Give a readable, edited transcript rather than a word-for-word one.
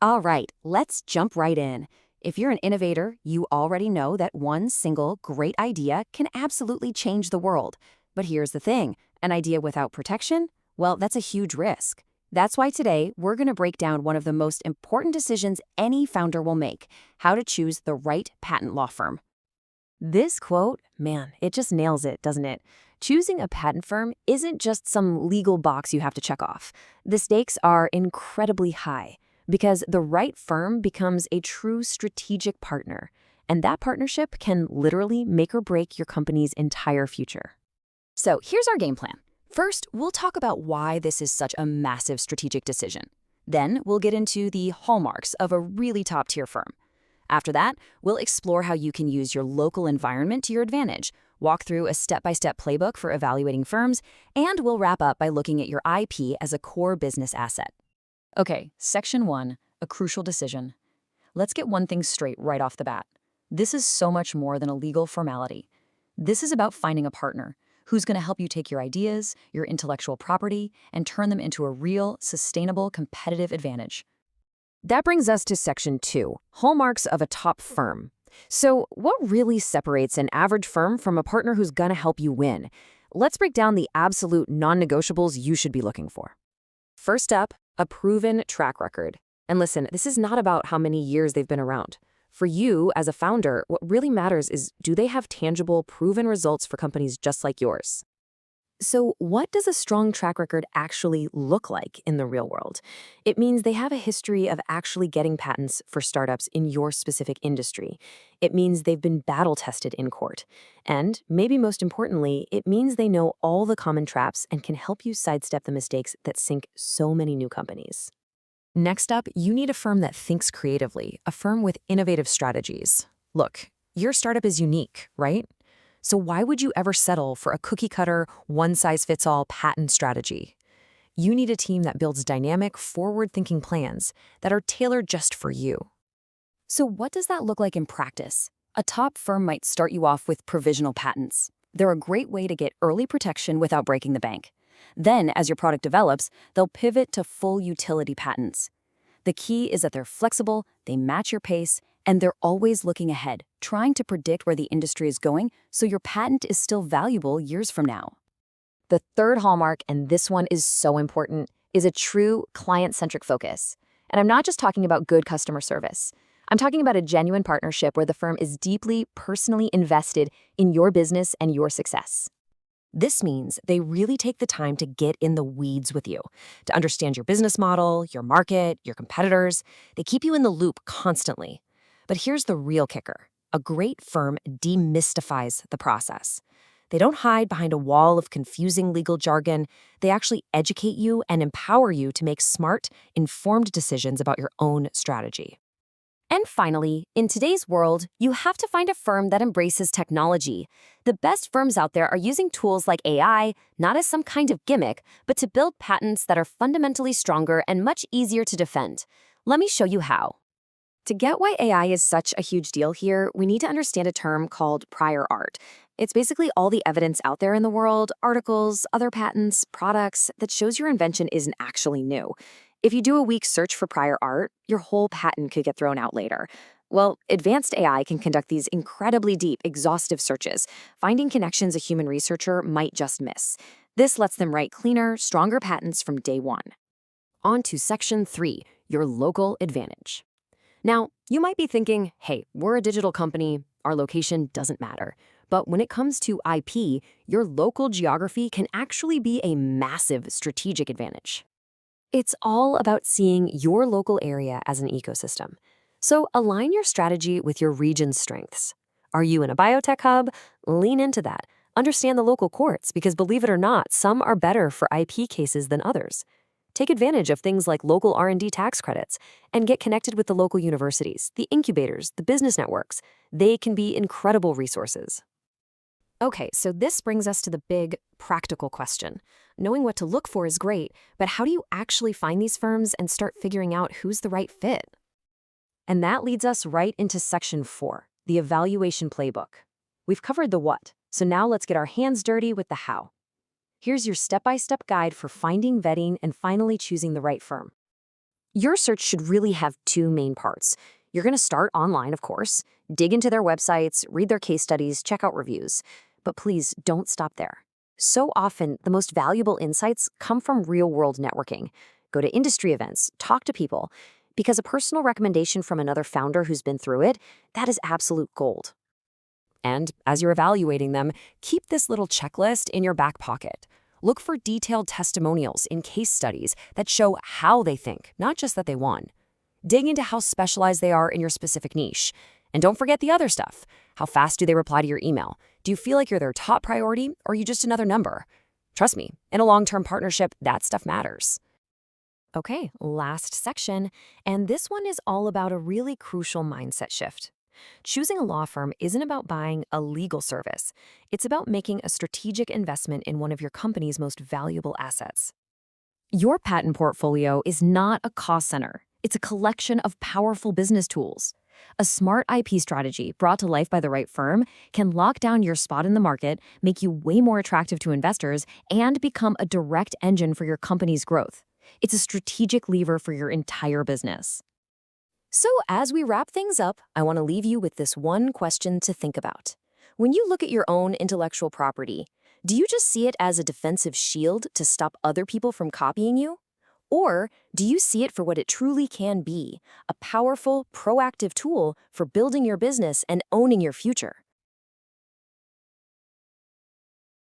All right, let's jump right in. If you're an innovator, you already know that one single great idea can absolutely change the world. But here's the thing, an idea without protection? Well, that's a huge risk. That's why today we're going to break down one of the most important decisions any founder will make, how to choose the right patent law firm. This quote, man, it just nails it, doesn't it? Choosing a patent firm isn't just some legal box you have to check off. The stakes are incredibly high because the right firm becomes a true strategic partner, and that partnership can literally make or break your company's entire future. So here's our game plan. First, we'll talk about why this is such a massive strategic decision. Then we'll get into the hallmarks of a really top-tier firm. After that, we'll explore how you can use your local environment to your advantage, walk through a step-by-step playbook for evaluating firms, and we'll wrap up by looking at your IP as a core business asset. Okay, Section 1, a crucial decision. Let's get one thing straight right off the bat. This is so much more than a legal formality. This is about finding a partner who's going to help you take your ideas, your intellectual property, and turn them into a real, sustainable, competitive advantage. That brings us to Section 2, hallmarks of a top firm. So what really separates an average firm from a partner who's going to help you win? Let's break down the absolute non-negotiables you should be looking for. First up, a proven track record. And listen, this is not about how many years they've been around. For you, as a founder, what really matters is, do they have tangible, proven results for companies just like yours? So what does a strong track record actually look like in the real world? It means they have a history of actually getting patents for startups in your specific industry. It means they've been battle-tested in court. And, maybe most importantly, it means they know all the common traps and can help you sidestep the mistakes that sink so many new companies. Next up, you need a firm that thinks creatively, a firm with innovative strategies. Look, your startup is unique, right? So why would you ever settle for a cookie-cutter, one-size-fits-all patent strategy? You need a team that builds dynamic, forward-thinking plans that are tailored just for you. So what does that look like in practice? A top firm might start you off with provisional patents. They're a great way to get early protection without breaking the bank. Then, as your product develops, they'll pivot to full utility patents. The key is that they're flexible, they match your pace, and they're always looking ahead, trying to predict where the industry is going so your patent is still valuable years from now. The third hallmark, and this one is so important, is a true client-centric focus. And I'm not just talking about good customer service. I'm talking about a genuine partnership where the firm is deeply, personally invested in your business and your success. This means they really take the time to get in the weeds with you, to understand your business model, your market, your competitors. They keep you in the loop constantly. But here's the real kicker. A great firm demystifies the process. They don't hide behind a wall of confusing legal jargon. They actually educate you and empower you to make smart, informed decisions about your own strategy. And finally, in today's world, you have to find a firm that embraces technology. The best firms out there are using tools like AI, not as some kind of gimmick, but to build patents that are fundamentally stronger and much easier to defend. Let me show you how. To get why AI is such a huge deal here, we need to understand a term called prior art. It's basically all the evidence out there in the world, articles, other patents, products, that shows your invention isn't actually new. If you do a weak search for prior art, your whole patent could get thrown out later. Well, advanced AI can conduct these incredibly deep, exhaustive searches, finding connections a human researcher might just miss. This lets them write cleaner, stronger patents from day one. On to Section 3, your local advantage. Now, you might be thinking, hey, we're a digital company, our location doesn't matter. But when it comes to IP, your local geography can actually be a massive strategic advantage. It's all about seeing your local area as an ecosystem. So align your strategy with your region's strengths. Are you in a biotech hub? Lean into that. Understand the local courts, because believe it or not, some are better for IP cases than others. Take advantage of things like local R&D tax credits and get connected with the local universities, the incubators, the business networks. They can be incredible resources. Okay, so this brings us to the big, practical question. Knowing what to look for is great, but how do you actually find these firms and start figuring out who's the right fit? And that leads us right into Section 4, the evaluation playbook. We've covered the what, so now let's get our hands dirty with the how. Here's your step-by-step guide for finding, vetting, and finally choosing the right firm. Your search should really have two main parts. You're going to start online, of course, dig into their websites, read their case studies, check out reviews. But please don't stop there. So often, the most valuable insights come from real-world networking. Go to industry events, talk to people, because a personal recommendation from another founder who's been through it, that is absolute gold. And as you're evaluating them, keep this little checklist in your back pocket. Look for detailed testimonials in case studies that show how they think, not just that they won. Dig into how specialized they are in your specific niche. And don't forget the other stuff. How fast do they reply to your email? Do you feel like you're their top priority, or are you just another number? Trust me, in a long-term partnership, that stuff matters. Okay, last section, and this one is all about a really crucial mindset shift. Choosing a law firm isn't about buying a legal service. It's about making a strategic investment in one of your company's most valuable assets. Your patent portfolio is not a cost center. It's a collection of powerful business tools. A smart IP strategy brought to life by the right firm can lock down your spot in the market, make you way more attractive to investors, and become a direct engine for your company's growth. It's a strategic lever for your entire business. So as we wrap things up, I want to leave you with this one question to think about. When you look at your own intellectual property, do you just see it as a defensive shield to stop other people from copying you? Or do you see it for what it truly can be, a powerful, proactive tool for building your business and owning your future?